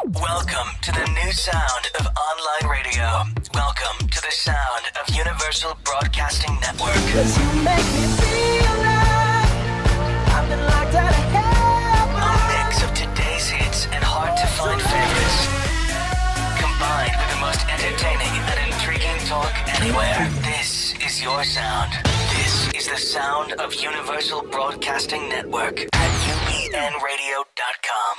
Welcome to the new sound of online radio. Welcome to the sound of Universal Broadcasting Network. 'Cause you make me feel like I've been locked out of heaven. A mix of today's hits and hard-to-find favorites, combined with the most entertaining and intriguing talk anywhere. This is your sound. This is the sound of Universal Broadcasting Network at upnradio.com.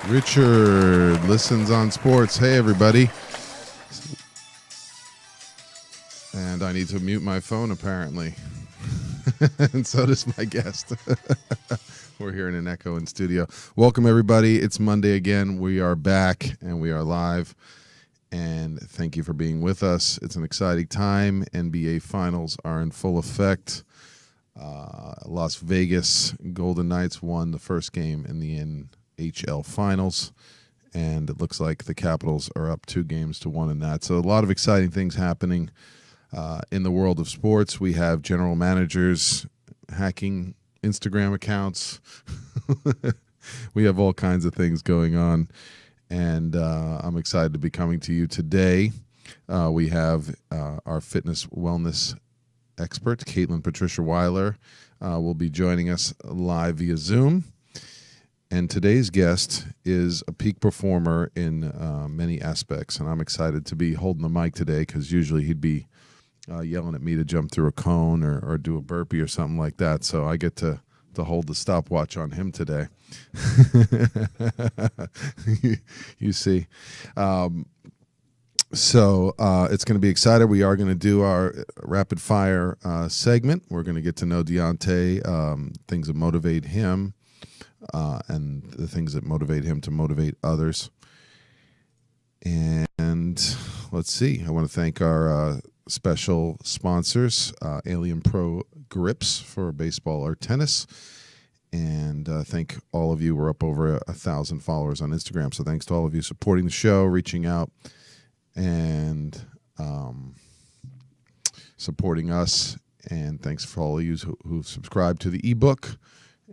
Richard listens on sports. Hey, everybody. And I need to mute my phone, apparently. And so does my guest. We're hearing an echo in studio. Welcome, everybody. It's Monday again. We are back, and we are live. And thank you for being with us. It's an exciting time. NBA Finals are in full effect. Las Vegas Golden Knights won the first game in the NHL Finals, and it looks like the Capitals are up 2-1 in that. So a lot of exciting things happening in the world of sports. We have general managers hacking Instagram accounts. We have all kinds of things going on, and I'm excited to be coming to you today. We have our fitness wellness expert, Caitlin Patricia Weiler, will be joining us live via Zoom. And today's guest is a peak performer in many aspects, and I'm excited to be holding the mic today because usually he'd be yelling at me to jump through a cone or do a burpee or something like that. So I get to hold the stopwatch on him today. You see. So it's going to be exciting. We are going to do our rapid fire segment. We're going to get to know Dionte, things that motivate him. And the things that motivate him to motivate others. And let's see. I want to thank our special sponsors, Alien Pro Grips for baseball or tennis. And thank all of you. We're up over 1,000 followers on Instagram. So thanks to all of you supporting the show, reaching out, and supporting us. And thanks for all of you who've subscribed to the ebook.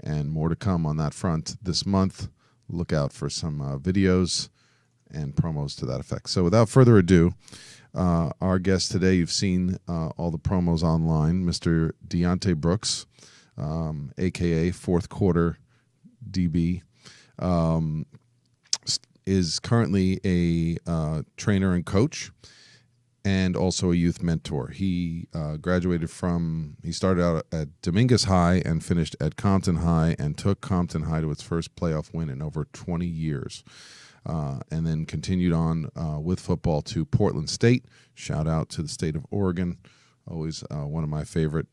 And more to come on that front this month. Look out for some videos and promos to that effect. So without further ado, our guest today, you've seen all the promos online, Mr. Dionte Brooks, a.k.a. Fourth Quarter DB, is currently a trainer and coach, and also a youth mentor. He he started out at Dominguez High and finished at Compton High and took Compton High to its first playoff win in over 20 years. And then continued on with football to Portland State. Shout out to the state of Oregon, always one of my favorite.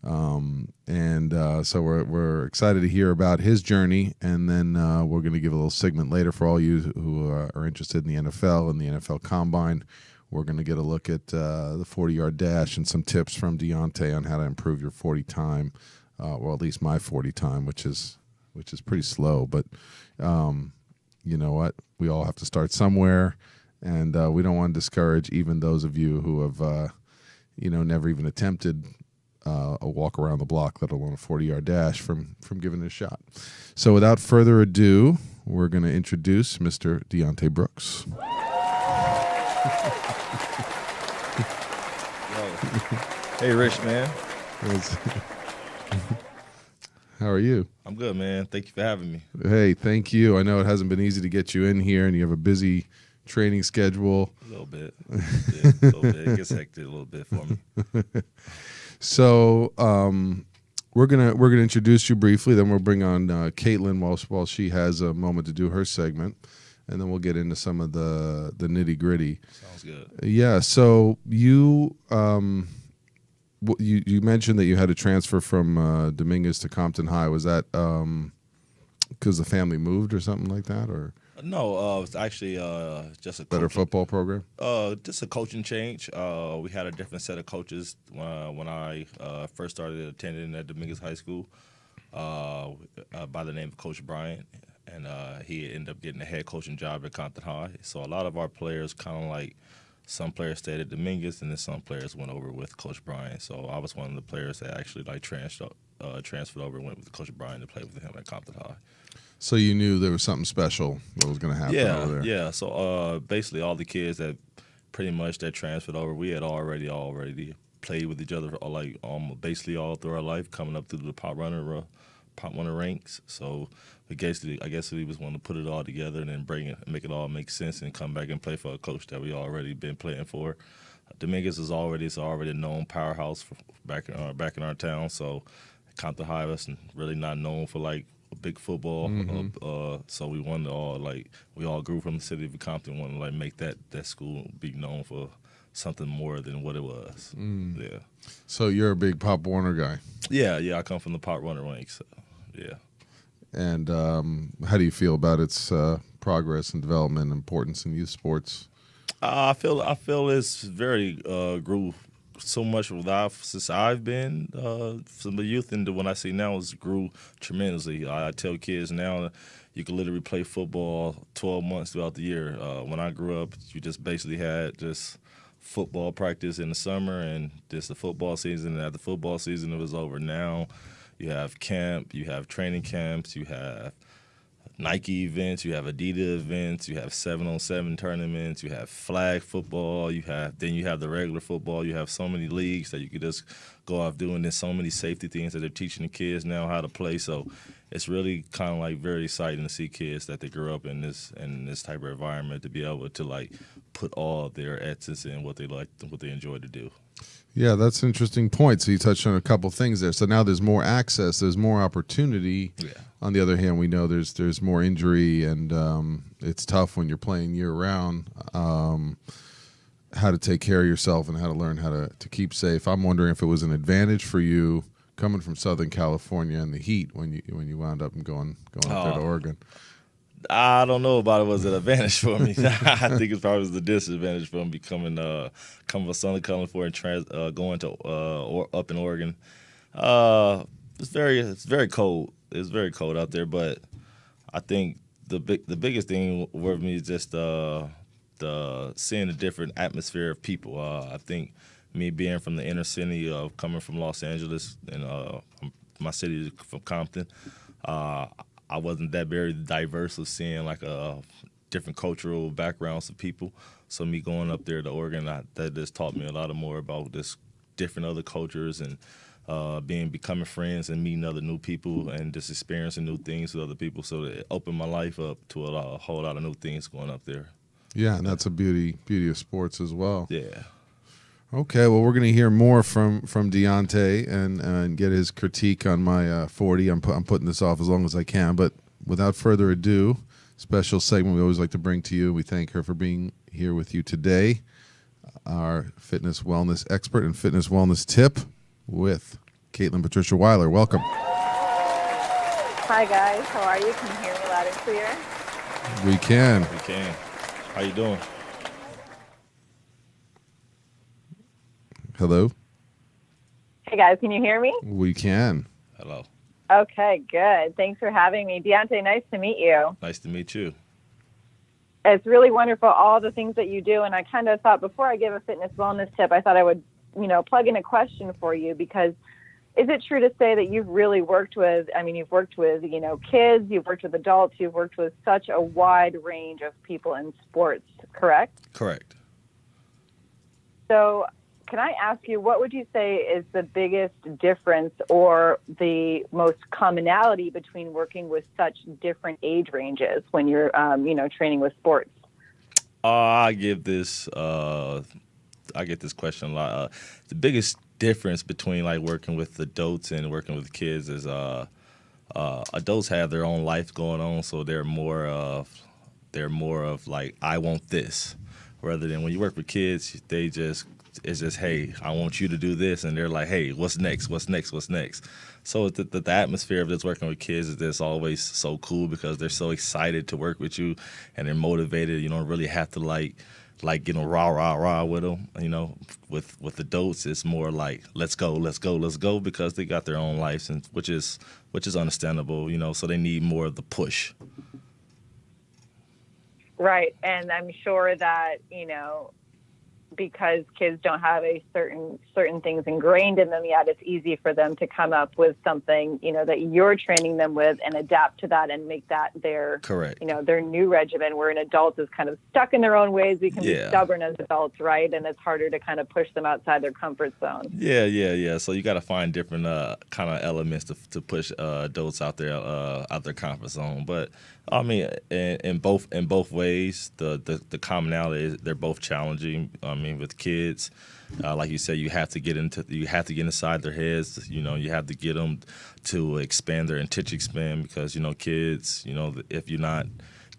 So we're excited to hear about his journey, and then we're going to give a little segment later for all you who are interested in the NFL and the NFL Combine. We're going to get a look at the 40-yard dash and some tips from Dionte on how to improve your 40 time, or at least my 40 time, which is pretty slow. But you know what? We all have to start somewhere, and we don't want to discourage even those of you who have, never even attempted a walk around the block, let alone a 40-yard dash, from giving it a shot. So without further ado, we're going to introduce Mr. Dionte Brooks. Hey, Rich, man. How are you? I'm good, man. Thank you for having me. Hey, thank you. I know it hasn't been easy to get you in here, and you have a busy training schedule. A little bit. It gets hectic a little bit for me. So we're gonna introduce you briefly. Then we'll bring on Caitlin while she has a moment to do her segment, and then we'll get into some of the nitty gritty. Sounds good. Yeah. So you mentioned that you had to transfer from Dominguez to Compton High. Was that because the family moved or something like that, or? No, it's actually just a better football program. Just a coaching change. We had a different set of coaches when I first started attending at Dominguez High School. by the name of Coach Bryant, and he ended up getting a head coaching job at Compton High. So a lot of our players kind of like some players stayed at Dominguez, and then some players went over with Coach Bryant. So I was one of the players that actually like transferred over and went with Coach Bryant to play with him at Compton High. So you knew there was something special that was going to happen over there. Yeah. So basically, all the kids that pretty much that transferred over, we had already played with each other like basically all through our life, coming up through the pop runner ranks. So I guess we was wanting to put it all together and then make it all make sense and come back and play for a coach that we already been playing for. Dominguez is already a known powerhouse back in our town. So Compton High was really not known for like big football. So we wanted to we all grew from the city of Compton, wanted to like make that school be known for something more than what it was. Yeah. So you're a big Pop Warner guy. Yeah. I come from the Pop Runner ranks. So, yeah. And how do you feel about its progress and development and importance in youth sports? I feel it's very grew so much since I've been from the youth, and when I see now it's grew tremendously. I tell kids now you can literally play football 12 months throughout the year. When I grew up, you just basically had just football practice in the summer and just the football season. And after football season, it was over. Now you have camp, you have training camps, you have Nike events, you have Adidas events, you have 7-on-7 tournaments, you have flag football, you have the regular football. You have so many leagues that you could just go off doing. There's so many safety things that they're teaching the kids now how to play. So it's really kind of like very exciting to see kids that they grew up in this type of environment to be able to like put all their essence in what they enjoy to do. Yeah, that's an interesting point. So you touched on a couple things there. So now there's more access, there's more opportunity. Yeah. On the other hand, we know there's more injury, and it's tough when you're playing year round. How to take care of yourself and how to learn how to keep safe. I'm wondering if it was an advantage for you coming from Southern California in the heat when you wound up and going up there to Oregon. I don't know about it was an advantage for me. I think it probably was the disadvantage for me coming from Southern California and going to up in Oregon. It's very cold. It's very cold out there, but I think the biggest thing for me is just the seeing the different atmosphere of people. I think me being from the inner city of coming from Los Angeles and my city is from Compton. I wasn't that very diverse of seeing like different cultural backgrounds of people. So me going up there to Oregon, that just taught me a lot more about just different other cultures and becoming friends and meeting other new people and just experiencing new things with other people. So it opened my life up to a whole lot of new things going up there. Yeah, and that's a beauty of sports as well. Yeah. Okay, well, we're going to hear more from Dionte and get his critique on my 40. I'm putting this off as long as I can, but without further ado, special segment we always like to bring to you. We thank her for being here with you today, our fitness wellness expert and fitness wellness tip with Caitlin Patricia Weiler. Welcome. Hi, guys. How are you? Can you hear me loud and clear? We can. We can. How you doing? Hello? Hey, guys. Can you hear me? We can. Hello. Okay, good. Thanks for having me. Dionte, nice to meet you. Nice to meet you. It's really wonderful, all the things that you do. And I kind of thought before I give a fitness wellness tip, I thought I would, plug in a question for you, because is it true to say that you've really worked with, you've worked with, kids, you've worked with adults, you've worked with such a wide range of people in sports, correct? Correct. So can I ask you, what would you say is the biggest difference or the most commonality between working with such different age ranges when you're, training with sports? I get this question a lot. The biggest difference between like working with adults and working with kids is adults have their own life going on, so they're more of like, I want this, rather than when you work with kids, it's just, hey, I want you to do this, and they're like, hey, what's next? So the atmosphere of just working with kids is just always so cool because they're so excited to work with you and they're motivated. You don't really have to like like getting rah with them. You know, with adults, it's more like let's go, because they got their own lives, and which is understandable. You know, so they need more of the push. Right. And I'm sure that, you know, because kids don't have a certain things ingrained in them yet, it's easy for them to come up with something, you know, that you're training them with and adapt to that and make that their, correct, you know, their new regimen, where an adult is kind of stuck in their own ways. We can be stubborn as adults, right? And it's harder to kind of push them outside their comfort zone. Yeah. So you got to find different kind of elements to push adults out their comfort zone. But I mean, in both ways, the commonality is they're both challenging. I mean, with kids, like you said, you have to get inside their heads. You know, you have to get them to expand their attention span, because you know, kids, you know, if you're not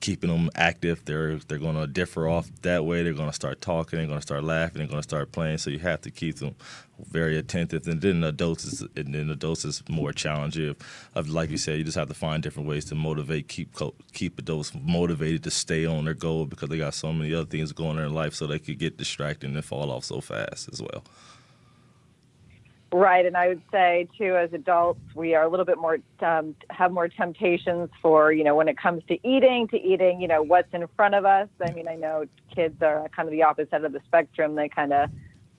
keeping them active, they're going to differ off that way. They're going to start talking, they're going to start laughing, they're going to start playing. So you have to keep them very attentive. And then adults is more challenging. Of like you said, you just have to find different ways to motivate, keep adults motivated to stay on their goal, because they got so many other things going on in their life, so they could get distracted and fall off so fast as well. Right, and I would say too, as adults, we are a little bit more have more temptations for, you know, when it comes to eating, you know, what's in front of us. I mean, I know kids are kind of the opposite of the spectrum. They kind of,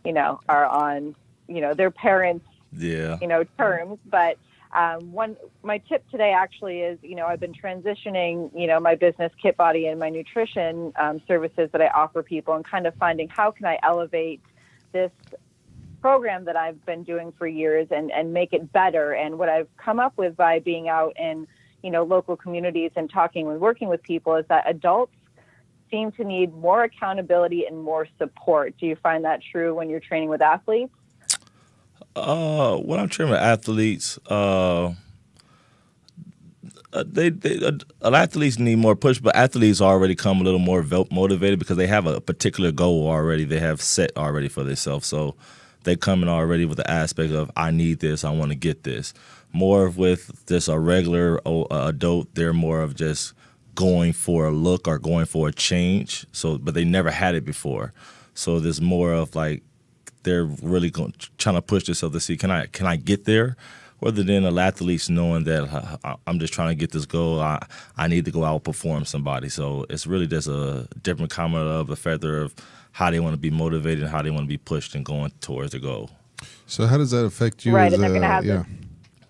you know, are on, you know, their parents, you know, terms. But my tip today actually is, you know, I've been transitioning, you know, my business, Kit Body, and my nutrition services that I offer people, and kind of finding how can I elevate this program that I've been doing for years and make it better. And what I've come up with by being out in, you know, local communities and talking and working with people is that adults seem to need more accountability and more support. Do you find that true when you're training with athletes? When I'm training with athletes, athletes need more push, but athletes already come a little more motivated because they have a particular goal already. They have set already for themselves. So they come in already with the aspect of, I need this, I want to get this. More with just a regular adult, they're more of just going for a look or going for a change. So, but they never had it before. So there's more of like, they're really trying to push themselves to see, can I get there? Rather than athletes knowing that I'm just trying to get this goal, I need to go out and perform somebody. So it's really just a different comment of a feather of how they want to be motivated and how they want to be pushed and going towards the goal. So how does that affect you? Right, as and they're going to have yeah.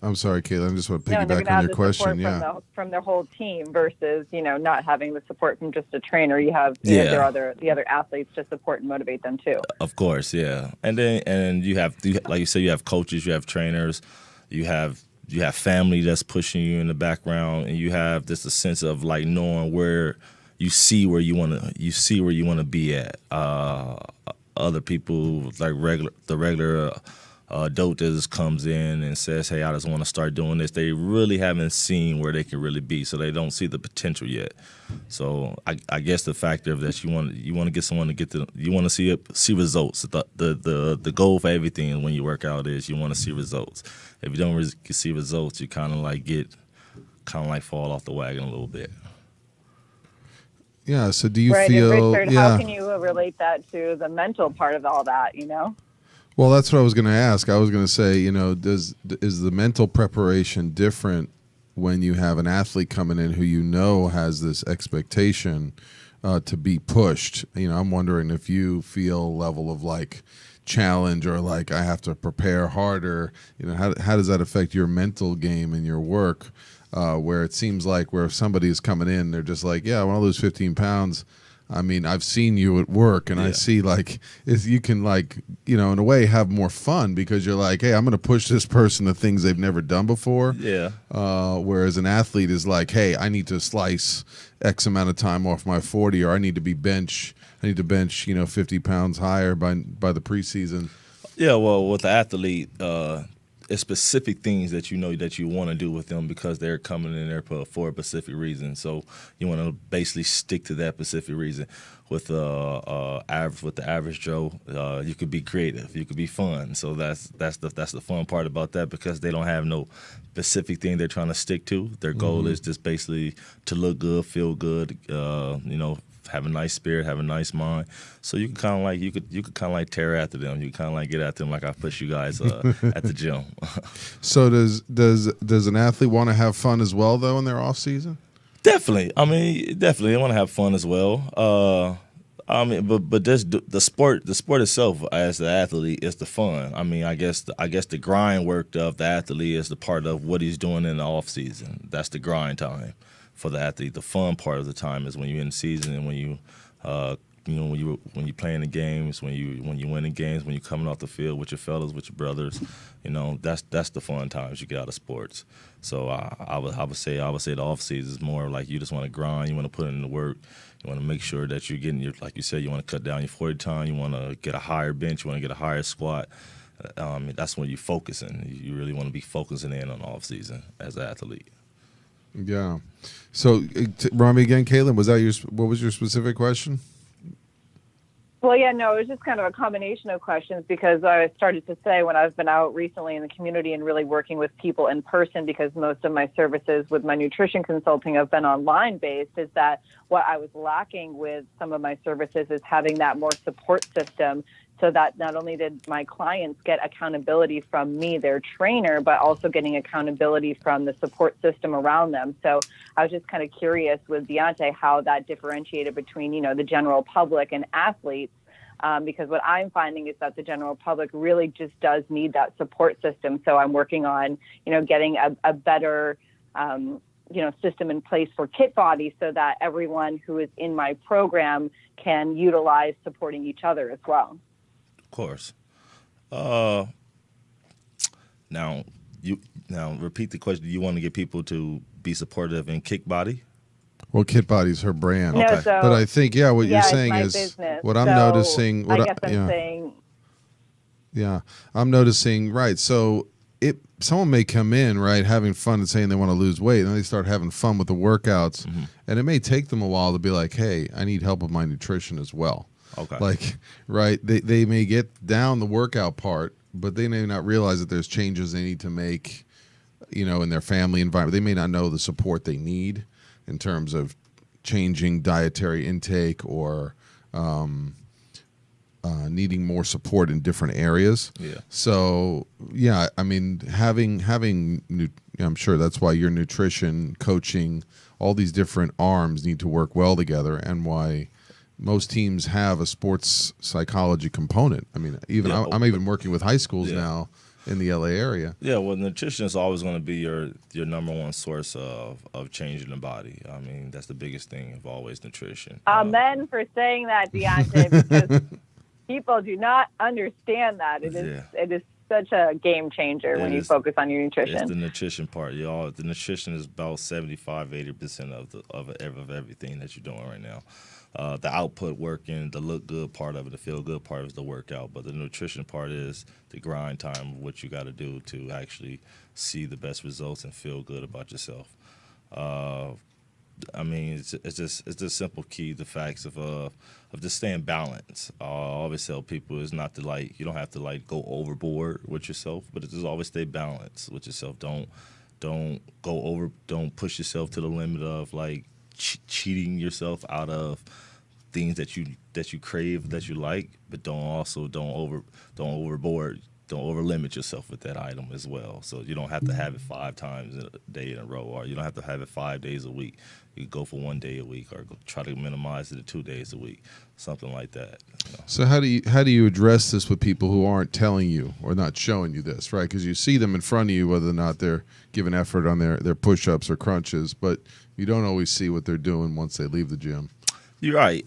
I'm sorry, Caitlin. I just want to piggyback they're on your question. From their whole team versus, you know, not having the support from just a trainer. You have the other athletes to support and motivate them too. Of course, yeah. And you have, like you said, you have coaches, you have trainers, you have family that's pushing you in the background, and you have just a sense of like knowing where you see where you want to be at. Other people like the regular adult that just comes in and says, hey, I just want to start doing this. They really haven't seen where they can really be, so they don't see the potential yet. So I guess the factor of that you want to get someone to you want to see results. The goal for everything when you work out is you want to see results. If you don't see results, you kind of like fall off the wagon a little bit. Yeah. So do you right, feel? And Richard, yeah. How can you relate that to the mental part of all that? You know. Well, that's what I was going to ask. I was going to say, you know, is the mental preparation different when you have an athlete coming in who you know has this expectation to be pushed? You know, I'm wondering if you feel a level of like challenge or like I have to prepare harder. You know, how does that affect your mental game and your work? Where it seems like where if somebody is coming in, they're just like, yeah, I want to lose 15 pounds. I mean, I've seen you at work, and I see like you can like, you know, in a way have more fun because you're like, hey, I'm going to push this person to things they've never done before. Yeah. Whereas an athlete is like, hey, I need to slice X amount of time off my 40, or I need to bench, you know, 50 pounds higher by the preseason. Yeah. Well, with the athlete, it's specific things that you know that you want to do with them because they're coming in there for a specific reason. So you want to basically stick to that specific reason. With the average Joe, you could be creative, you could be fun. So that's the fun part about that because they don't have no specific thing they're trying to stick to. Their goal is just basically to look good, feel good, you know, have a nice spirit, have a nice mind. So you can kind of like you could kind of like tear after them. You kind of like get after them like I push you guys at the gym. So does an athlete want to have fun as well though in their off season? Definitely. I mean, definitely they want to have fun as well. I mean, but this, the sport itself as the athlete is the fun. I mean, I guess the grind work of the athlete is the part of what he's doing in the off season. That's the grind time for the athlete. The fun part of the time is when you're in season and when you when you playing the games, when you winning games, when you're coming off the field with your fellas, with your brothers. That's the fun times you get out of sports. So I would say the off season is more like you just want to grind, you want to put in the work. You want to make sure that you're getting your, like you said, you want to cut down your 40 time. You want to get a higher bench. You want to get a higher squat. That's when you're focusing. You really want to be focusing in on off season as an athlete. Yeah. So, remind me again, Caitlin, what was your specific question? Well, yeah, no, it was just kind of a combination of questions because I started to say when I've been out recently in the community and really working with people in person, because most of my services with my nutrition consulting have been online based, is that what I was lacking with some of my services is having that more support system, so that not only did my clients get accountability from me, their trainer, but also getting accountability from the support system around them. So I was just kind of curious with Dionte how that differentiated between, the general public and athletes, because what I'm finding is that the general public really just does need that support system. So I'm working on, getting a better, system in place for Kit Body so that everyone who is in my program can utilize supporting each other as well. Of course. Now repeat the question. Do you want to get people to be supportive in Kick Body? Well, Kit Body's her brand. No, Okay. so, But I think, what you're saying it's my is business. what I'm So noticing. I guess I'm saying. Yeah, I'm noticing. Right. So someone may come in, right, having fun and saying they want to lose weight, and then they start having fun with the workouts, and it may take them a while to be like, hey, I need help with my nutrition as well. Okay. Like, right, they may get down the workout part, but they may not realize that there's changes they need to make, in their family environment. They may not know the support they need in terms of changing dietary intake or needing more support in different areas. Yeah. So, I mean, I'm sure that's why your nutrition, coaching, all these different arms need to work well together, and why most teams have a sports psychology component. I mean, I'm even working with high schools now in the LA area. Yeah, well, nutrition is always going to be your number one source of changing the body. I mean, that's the biggest thing of always nutrition. Amen for saying that, Dionte, because people do not understand that. It is such a game changer when you focus on your nutrition. It's the nutrition part. The nutrition is about 75-80% of everything that you're doing right now. The output working, the look good part of it, the feel good part is the workout, but the nutrition part is the grind time of what you got to do to actually see the best results and feel good about yourself. I mean, it's just simple key. The facts of just staying balanced. I always tell people is not to you don't have to go overboard with yourself, but it's just always stay balanced with yourself. Don't go over. Don't push yourself to the limit of cheating yourself out of things that you crave, that you like, but don't overboard. Don't overlimit yourself with that item as well. So you don't have to have it 5 times a day in a row, or you don't have to have it 5 days a week. You can go for 1 day a week, or try to minimize it to 2 days a week, something like that. So how do you address this with people who aren't telling you or not showing you this, right? Because you see them in front of you, whether or not they're giving effort on their push-ups or crunches, but you don't always see what they're doing once they leave the gym. You're right.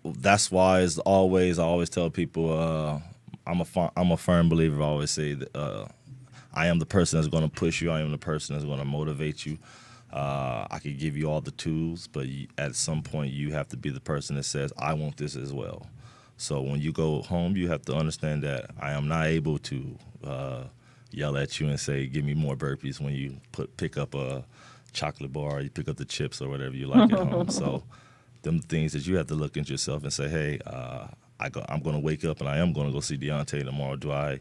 That's why I always tell people I'm a firm believer. I always say that I am the person that's going to push you. I am the person that's going to motivate you. I could give you all the tools, but at some point you have to be the person that says, I want this as well. So when you go home, you have to understand that I am not able to yell at you and say, give me more burpees when you pick up a chocolate bar, or you pick up the chips or whatever you like at home. So them things that you have to look at yourself and say, hey, I'm going to wake up and I am going to go see Dionte tomorrow. Do I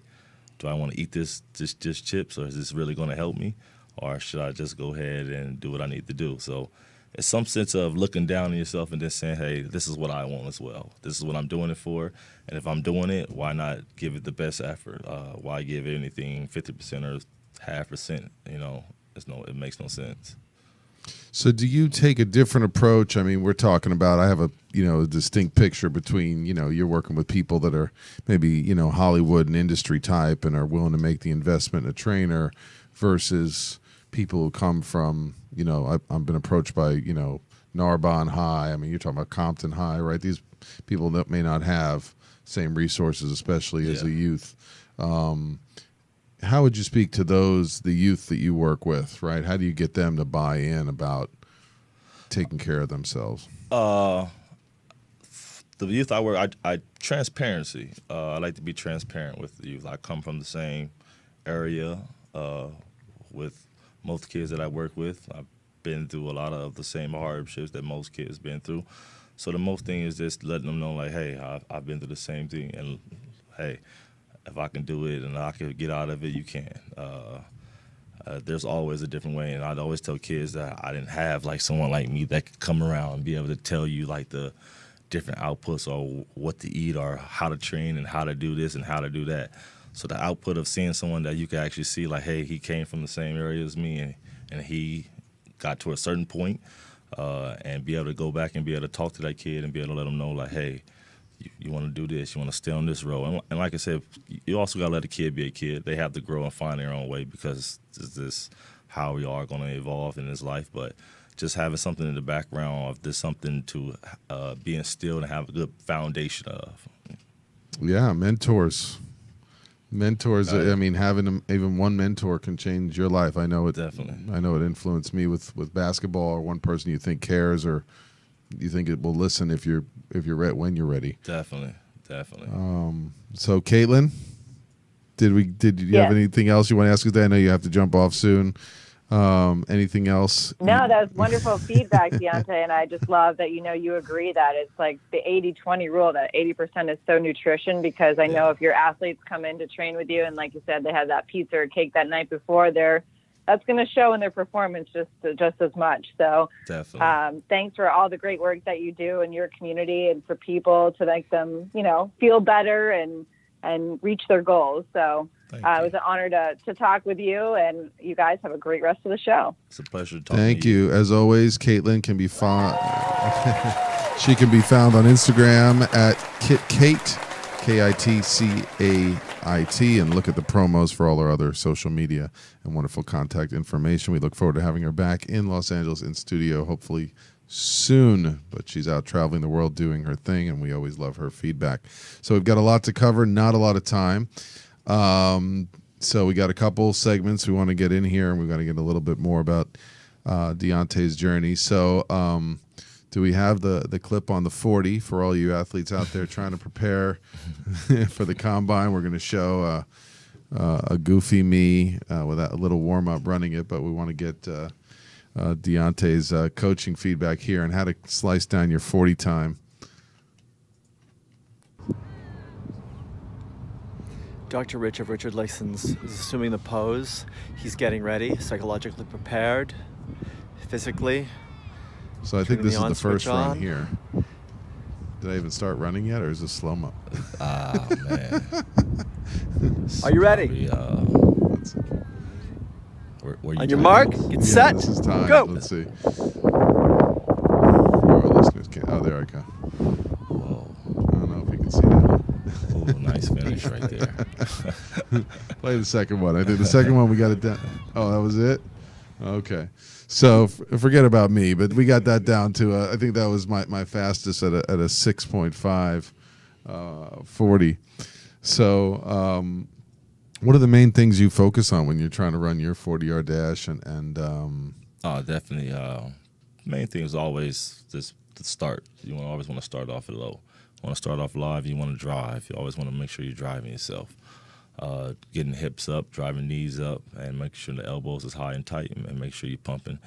want to eat this chips, or is this really going to help me? Or should I just go ahead and do what I need to do? So it's some sense of looking down on yourself and then saying, hey, this is what I want as well. This is what I'm doing it for. And if I'm doing it, why not give it the best effort? Why give anything 50% or half percent? You know, it makes no sense. So do you take a different approach? I mean, we're talking about, I have a, a distinct picture between, you're working with people that are maybe, Hollywood and industry type and are willing to make the investment in a trainer versus people who come from, I've been approached by, Narbonne High. I mean, you're talking about Compton High, right? These people that may not have same resources, especially as a youth. How would you speak to the youth that you work with, right? How do you get them to buy in about taking care of themselves? The youth I work, I transparency. I like to be transparent with the youth. I come from the same area with most kids that I work with. I've been through a lot of the same hardships that most kids been through. So the most thing is just letting them know, like, hey, I've been through the same thing, and hey, if I can do it and I can get out of it, you can. There's always a different way, and I'd always tell kids that I didn't have like someone like me that could come around and be able to tell you like the different outputs or what to eat or how to train and how to do this and how to do that. So the output of seeing someone that you can actually see, like, hey, he came from the same area as me and he got to a certain point, and be able to go back and be able to talk to that kid and be able to let them know, like, hey, you want to do this, you want to stay on this road. And like I said, you also got to let a kid be a kid. They have to grow and find their own way because this is how we are going to evolve in this life. But just having something in the background of this something to be instilled and have a good foundation of. Yeah, mentors. I mean, having even one mentor can change your life. I know it. Definitely. I know it influenced me with basketball, or one person you think cares, or you think it will listen if you're ready when you're ready. Definitely. So Caitlin, did you have anything else you want to ask us today? I know you have to jump off soon. Anything else? No, that was wonderful feedback, Dionte, and I just love that you agree that it's like the 80-20 rule, that 80% is so nutrition, because I know if your athletes come in to train with you and, like you said, they have that pizza or cake that night before, that's going to show in their performance just as much. So definitely. Thanks for all the great work that you do in your community and for people to make them, feel better and reach their goals. So it was an honor to talk with you, and you guys have a great rest of the show. It's a pleasure to talk Thank to you. As always, Caitlin can be found. She can be found on Instagram at KitCait, KITCAIT, and look at the promos for all our other social media and wonderful contact information. We look forward to having her back in Los Angeles in studio, hopefully soon, but she's out traveling the world doing her thing, and we always love her feedback. So we've got a lot to cover, not a lot of time. So we got a couple segments we want to get in here, and we're going to get a little bit more about Dionte's journey. So do we have the clip on the 40 for all you athletes out there trying to prepare for the combine? We're going to show a goofy me with a little warm-up running it, but we want to get Dionte's coaching feedback here and how to slice down your 40 time. Dr. Rich of Richard Lysons is assuming the pose. He's getting ready, psychologically prepared, physically. So I think this is the first run on. here. Did I even start running yet, or is this slow-mo? Ah, man. Are you ready? Where On your mark, get set, this is time. go. Let's see. Our listeners can't. Oh, there I go. Whoa. I don't know if you can see that. Oh, nice finish right there. Play the second one. I think the second one we got it down. Oh, that was it? Okay. So forget about me, but we got that down to, I think that was my fastest at a 6.5 40. So what are the main things you focus on when you're trying to run your 40-yard dash? And Definitely. Main thing is always just the start. You always want to start off at low. You want to start off live. You want to drive. You always want to make sure you're driving yourself. Getting hips up, driving knees up, and making sure the elbows is high and tight, and make sure you're pumping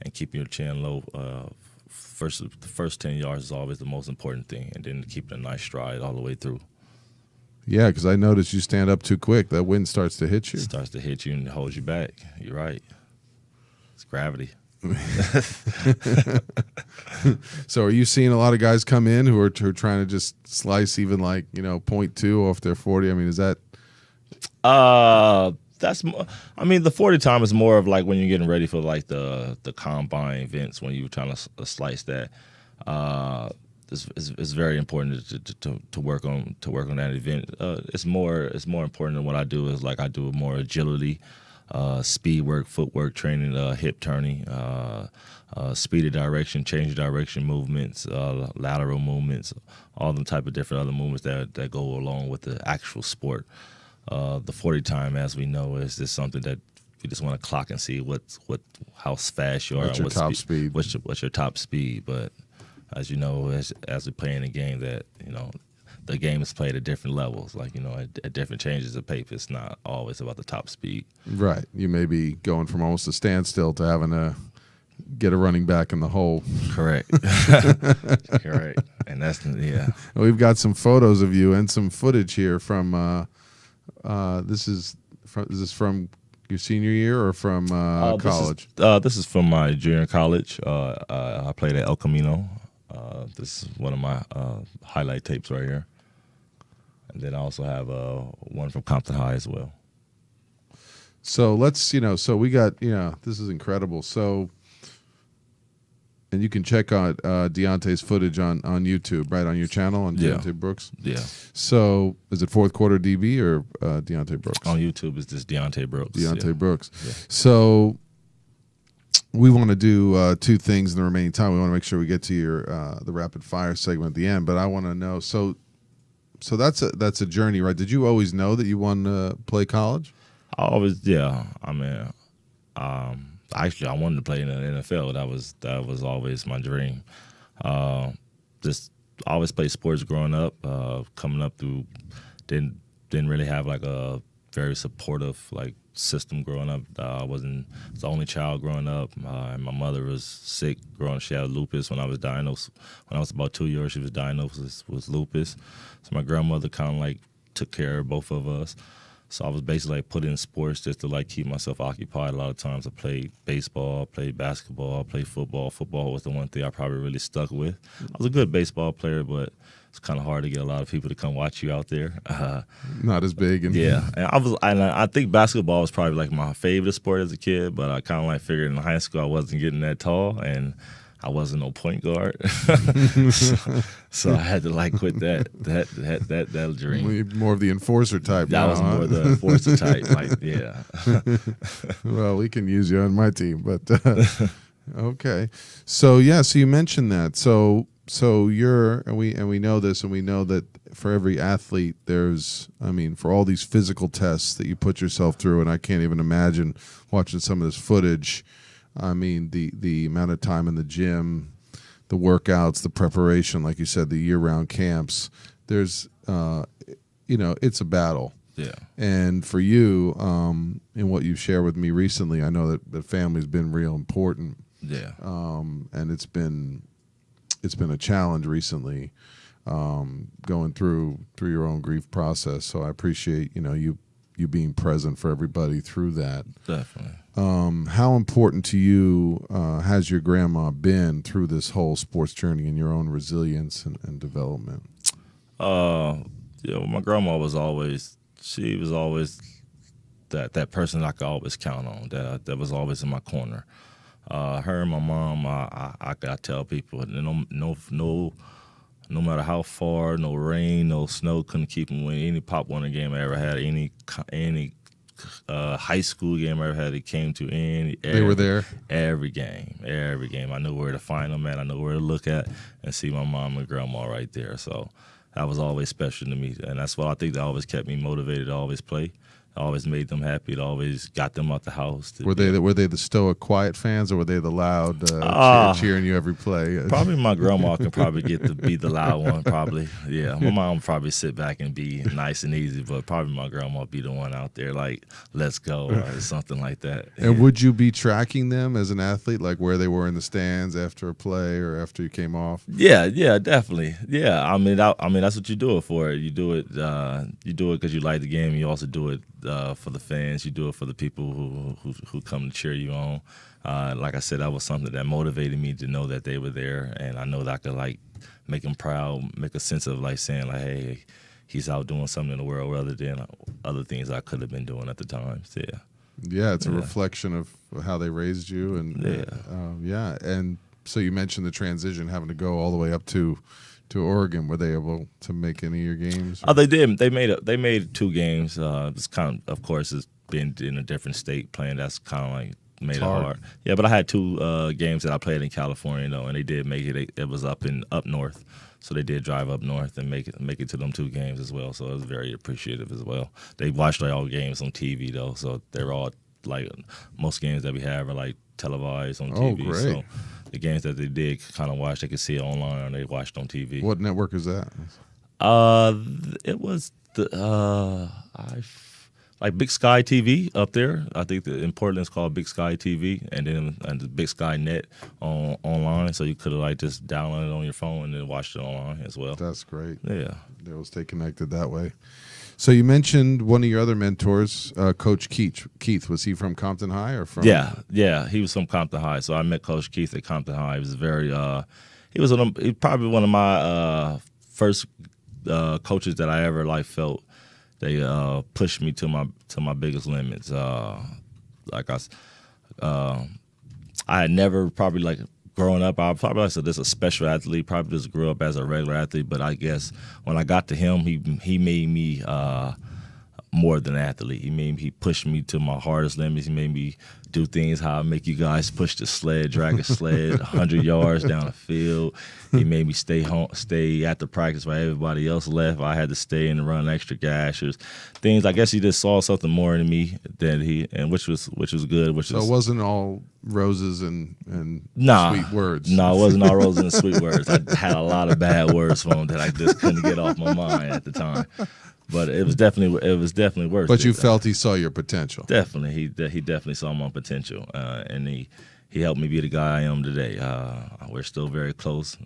and keeping your chin low. The first 10 yards is always the most important thing, and then keeping a nice stride all the way through. yeah, because I noticed you stand up too quick. That wind starts to hit you. It starts to hit you and holds you back. You're right. It's gravity. So are you seeing a lot of guys come in who are trying to just slice even like, 0.2 off their 40? I mean, is that? That's more, I mean, the 40 time is more of like when you're getting ready for like the combine events, when you're trying to slice that. It's very important to work on that event. It's more important than what I do. Is like I do more agility, speed work, footwork training, hip turning, speed of direction, change of direction movements, lateral movements, all the type of different other movements that go along with the actual sport. The 40 time, as we know, is just something that you just want to clock and see how fast you are. What's your top speed? What's your top speed? But as you know, as we play in a game that the game is played at different levels. Like at different changes of pace, it's not always about the top speed. Right. You may be going from almost a standstill to having to get a running back in the hole. Correct. Correct. And that's We've got some photos of you and some footage here from. Is this from your senior year or from college? This is from my junior college. I played at El Camino. This is one of my highlight tapes right here. And then I also have one from Compton High as well. So let's, so we got, this is incredible. So, and you can check out Dionte's footage on YouTube, right, on your channel, on Dionte Brooks? Yeah. So is it fourth quarter DB or Dionte Brooks? On YouTube, it's just Dionte Brooks. Dionte Brooks. Yeah. So we want to do two things in the remaining time. We want to make sure we get to your the rapid fire segment at the end. But I want to know, so that's a journey, right? Did you always know that you wanted to play college? I mean, actually, I wanted to play in the NFL. That was always my dream. Just I always played sports growing up. Coming up through, didn't really have like a very supportive like system growing up. I was the only child growing up. And my mother was sick growing up. She had lupus when I was diagnosed. When I was about 2 years, she was diagnosed with lupus. So my grandmother kind of like took care of both of us. So I was basically like put in sports just to like keep myself occupied. A lot of times I played baseball, played basketball, played football. Football was the one thing I probably really stuck with. I was a good baseball player, but it's kind of hard to get a lot of people to come watch you out there. Not as big. Yeah, and I think basketball was probably like my favorite sport as a kid, but I kind of like figured in high school I wasn't getting that tall and I wasn't no point guard, so I had to like quit that dream. More of the enforcer type. That was more the enforcer type. Like, yeah. Well, we can use you on my team, but okay. So so you mentioned that. So you're and we know this, and we know that for every athlete, there's for all these physical tests that you put yourself through, and I can't even imagine watching some of this footage. The amount of time in the gym, the workouts, the preparation, like you said, the year-round camps. There's, it's a battle. Yeah. And for you, in what you've shared with me recently, I know that the family's been real important. Yeah. And it's been a challenge recently, going through your own grief process. So I appreciate you being present for everybody through that. Definitely. How important to you has your grandma been through this whole sports journey and your own resilience and development? My grandma was always that person I could always count on. That was always in my corner. Her and my mom, I tell people, no matter how far, no rain, no snow couldn't keep them winning any Pop Warner game I ever had, any high school game I ever had. It came to they were there every game. I knew where to find them at. I knew where to look at and see my mom and grandma right there. So that was always special to me, and that's what I think that always kept me motivated to always play. Always made them happy. It always got them out the house. Were they the stoic, quiet fans, or were they the loud, cheering you every play? Probably my grandma can probably get to be the loud one. Probably, yeah. My mom probably sit back and be nice and easy, but probably my grandma be the one out there like, "Let's go," or something like that. And would you be tracking them as an athlete, like where they were in the stands after a play or after you came off? Yeah, definitely. Yeah, I mean that's what you do it for. You do it because you like the game. You also do it for the fans. You do it for the people who come to cheer you on. Like I said, that was something that motivated me to know that they were there, and I know that I could like make them proud, make a sense of like saying like, hey, he's out doing something in the world rather than other things I could have been doing at the time. So, yeah. Yeah, it's a reflection of how they raised you, and and so you mentioned the transition, having to go all the way up to Oregon. Were they able to make any of your games? Oh, they did. They made 2 games. It's kind of course, it's been in a different state playing. That's kind of like made it hard. Yeah, but I had 2 games that I played in California though, and they did make it. It was up north, so they did drive up north and make it to them 2 games as well. So I was very appreciative as well. They watched all games on TV though, so they're all like most games that we have are like televised on TV. Oh, great. So the games that they did kind of watch, they could see it online or they watched on TV. What network is that? It was like Big Sky TV up there. I think in Portland it's called Big Sky TV, and then the Big Sky Net online. So you could have like just downloaded it on your phone and then watched it online as well. That's great. Yeah, they will stay connected that way. So you mentioned one of your other mentors, Coach Keith. Keith, was he from Compton High or from? Yeah, he was from Compton High. So I met Coach Keith at Compton High. He was he probably one of my first coaches that I ever like felt they pushed me to my biggest limits. Like I had never probably like growing up, I probably like said this a special athlete. Probably just grew up as a regular athlete, but I guess when I got to him, he made me more than an athlete. He pushed me to my hardest limits. He made me do things how I make you guys push the sled, drag a sled 100 yards down the field. He made me stay at the practice while everybody else left. I had to stay and run extra gashers. Things I guess he just saw something more in me than which was good. So it wasn't all roses and sweet words. No, it wasn't all roses and sweet words. I had a lot of bad words from him that I just couldn't get off my mind at the time. But it was definitely worth it. But you felt he saw your potential. Definitely, he definitely saw my potential, and he helped me be the guy I am today. We're still very close.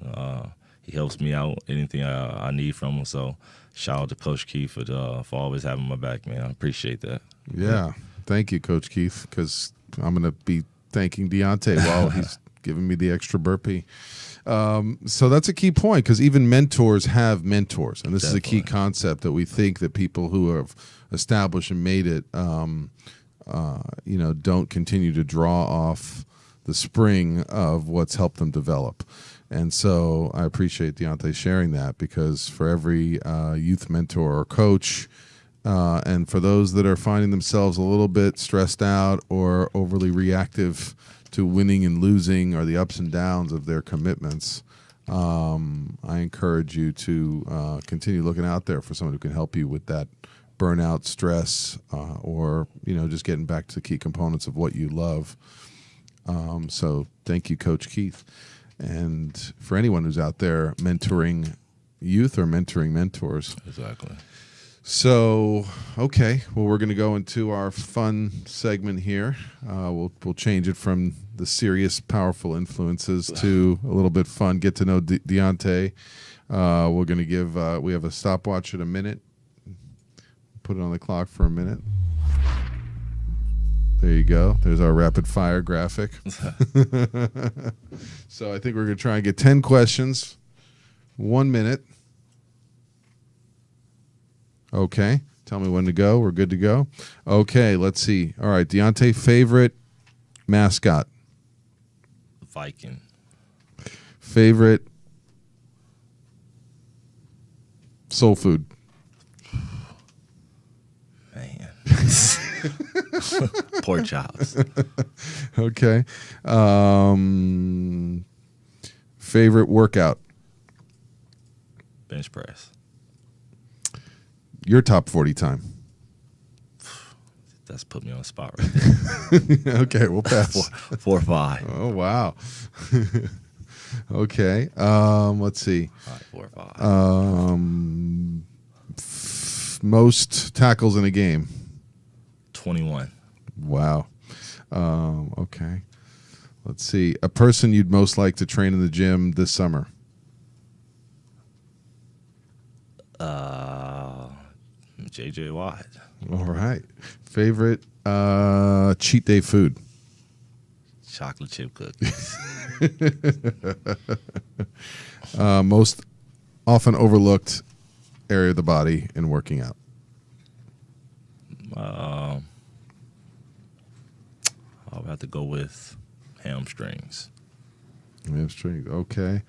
He helps me out anything I need from him. So shout out to Coach Keith for always having my back, man. I appreciate that. Yeah, thank you, Coach Keith, because I'm gonna be thanking Dionte while he's giving me the extra burpee. So that's a key point, because even mentors have mentors, and this is a key concept that we think that people who have established and made it, don't continue to draw off the spring of what's helped them develop. And so I appreciate Dionte sharing that, because for every youth mentor or coach, and for those that are finding themselves a little bit stressed out or overly reactive to winning and losing or the ups and downs of their commitments, I encourage you to continue looking out there for someone who can help you with that burnout, stress, or just getting back to the key components of what you love. So thank you, Coach Keith. And for anyone who's out there mentoring youth or mentoring mentors. Exactly. So, okay, well, we're going to go into our fun segment here. We'll change it from the serious, powerful influences to a little bit fun. Get to know Dionte. We're going to give. We have a stopwatch at a minute. Put it on the clock for a minute. There you go. There's our rapid fire graphic. So I think we're going to try and get 10 questions, 1 minute. Okay. Tell me when to go. We're good to go. Okay, let's see. All right, Dionte, favorite mascot? Viking. Favorite soul food? Man. Pork chops. Okay. Favorite workout? Bench press. Your top 40 time? That's put me on the spot right there. Okay, we'll pass. 4 or 5. Oh, wow. Okay. Let's see. All right, 4 or 5. Most tackles in a game? 21. Wow. Okay. Let's see. A person you'd most like to train in the gym this summer? J.J. Watt. All right. Favorite cheat day food? Chocolate chip cookies. Most often overlooked area of the body in working out? I'll have to go with hamstrings. Hamstring. Okay.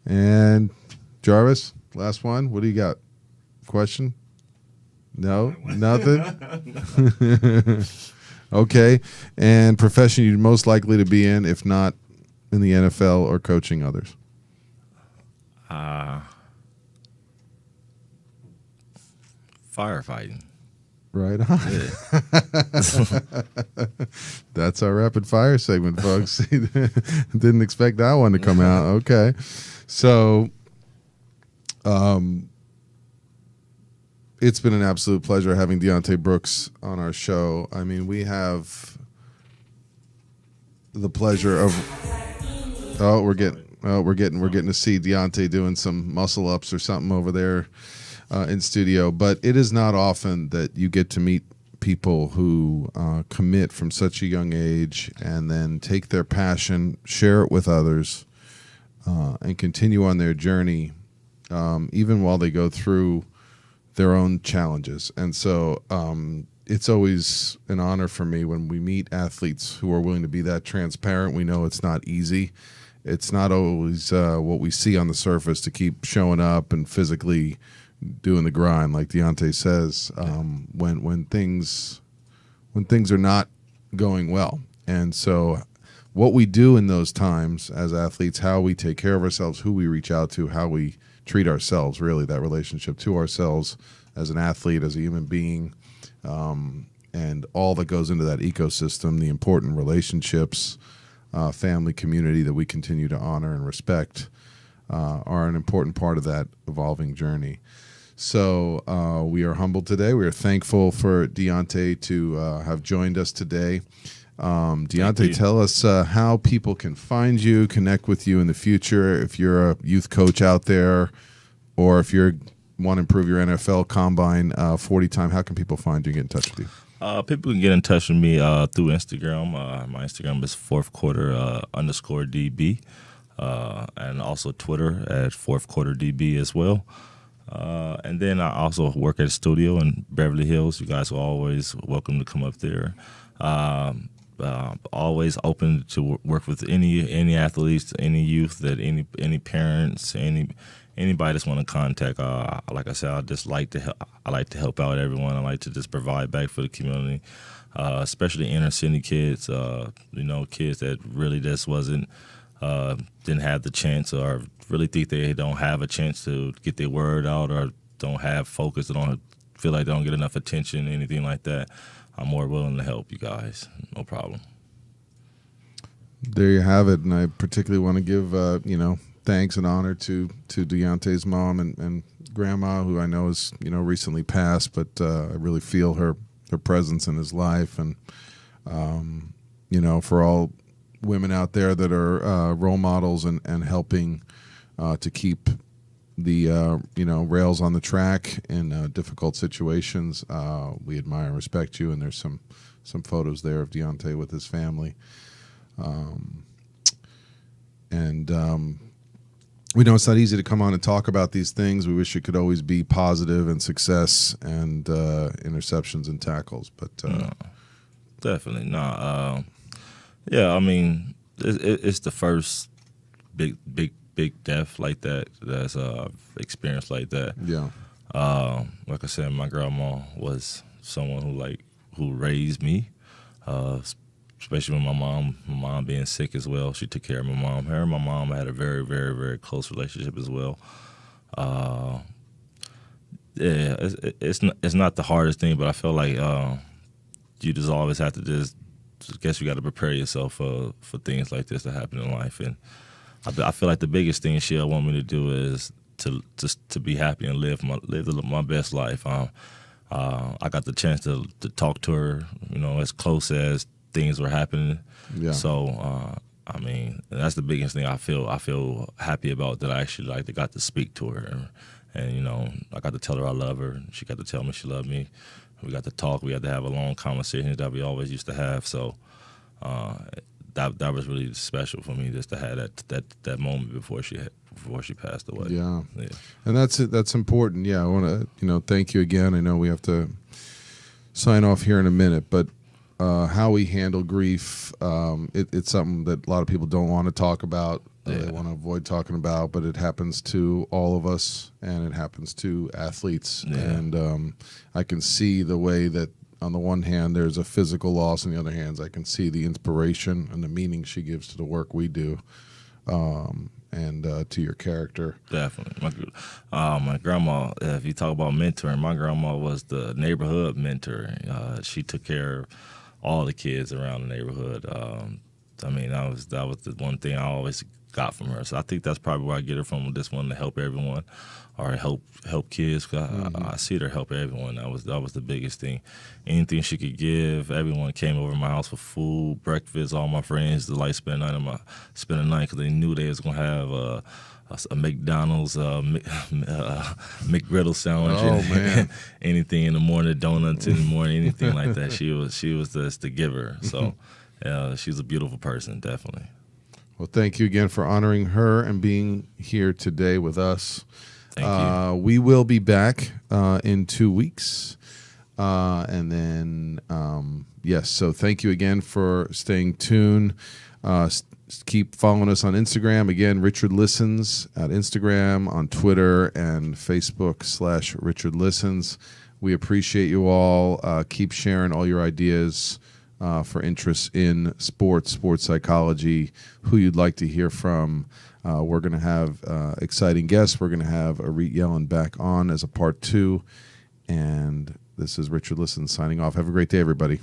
And Jarvis, last one. What do you got? Question? No? Nothing? Okay. And profession you're most likely to be in, if not in the NFL or coaching others? Firefighting. Right on. That's our rapid fire segment, folks. Didn't expect that one to come out. Okay. So it's been an absolute pleasure having Dionte Brooks on our show. I mean, we have the pleasure of we're getting to see Dionte doing some muscle ups or something over there in studio. But it is not often that you get to meet people who commit from such a young age and then take their passion, share it with others, and continue on their journey, even while they go through their own challenges. And so it's always an honor for me when we meet athletes who are willing to be that transparent. We know it's not easy. It's not always what we see on the surface to keep showing up and physically doing the grind, like Dionte says, when things are not going well. And so what we do in those times as athletes, how we take care of ourselves, who we reach out to, how we treat ourselves, really that relationship to ourselves as an athlete, as a human being, and all that goes into that ecosystem, the important relationships, family, community that we continue to honor and respect, are an important part of that evolving journey. So we are humbled today. We are thankful for Dionte to have joined us today. Dionte, tell us how people can find you, connect with you in the future. If you're a youth coach out there, or if you want to improve your NFL Combine 40 time, how can people find you and get in touch with you? People can get in touch with me through Instagram. My Instagram is _DB, and also Twitter at _DB as well. And then I also work at a studio in Beverly Hills. You guys are always welcome to come up there. Always open to work with any athletes, any youth, that any parents, anybody that's want to contact. Like I said, I just like to help. I like to help out everyone. I like to just provide back for the community, especially inner city kids. Kids that really just didn't have the chance, or really think they don't have a chance to get their word out, or don't have focus, or don't feel like they don't get enough attention, anything like that. I'm more willing to help you guys. No problem. There you have it. And I particularly want to give, thanks and honor to Dionte's mom and grandma, who I know is, recently passed, but I really feel her presence in his life. And, for all women out there that are role models and helping to keep the rails on the track in difficult situations, we admire and respect you. And there's some photos there of Dionte with his family, we know it's not easy to come on and talk about these things. We wish it could always be positive and success and interceptions and tackles, but no, definitely not. Yeah, I mean, it's the first big death like that that's experienced like that. Yeah. Like I said, my grandma was someone who raised me, especially when my mom being sick as well. She took care of my mom. Her and my mom had a very, very, very close relationship as well. It's not the hardest thing, but I feel like you just always have to just guess you got to prepare yourself for things like this to happen in life. And I feel like the biggest thing she'll want me to do is to be happy and live my best life. I got the chance to talk to her, as close as things were happening. Yeah. So I mean, that's the biggest thing I feel happy about, that I actually got to speak to her, and I got to tell her I love her, and she got to tell me she loved me. We got to talk. We had to have a long conversation that we always used to have. So that was really special for me, just to have that moment before she passed away. Yeah. And that's important. Yeah, I want to thank you again. I know we have to sign off here in a minute, but how we handle grief, it's something that a lot of people don't want to talk about. They want to avoid talking about, but it happens to all of us, and it happens to athletes. Yeah. And I can see the way that, on the one hand, there's a physical loss, on the other hand, I can see the inspiration and the meaning she gives to the work we do, and to your character. Definitely. My grandma, if you talk about mentoring, my grandma was the neighborhood mentor. She took care of all the kids around the neighborhood. That was the one thing I always got from her. So I think that's probably where I get her from, just wanting to help everyone, or help kids. I see her help everyone. That was the biggest thing. Anything she could give. Everyone came over to my house for food, breakfast. All my friends, the light spend the night because they knew they was gonna have a McDonald's McGriddle sandwich. Oh, man. Anything in the morning, donuts in the morning, anything like that. She was just the giver. So she's a beautiful person, definitely. Well, thank you again for honoring her and being here today with us. Thank you. We will be back in 2 weeks. And then, yes, so thank you again for staying tuned. Keep following us on Instagram. Again, Richard Listens at Instagram, on Twitter, and Facebook /Richard Listens. We appreciate you all. Keep sharing all your ideas for interests in sports psychology, who you'd like to hear from. We're going to have exciting guests. We're going to have Arit Yellen back on as a part 2. And this is Richard Listen signing off. Have a great day, everybody.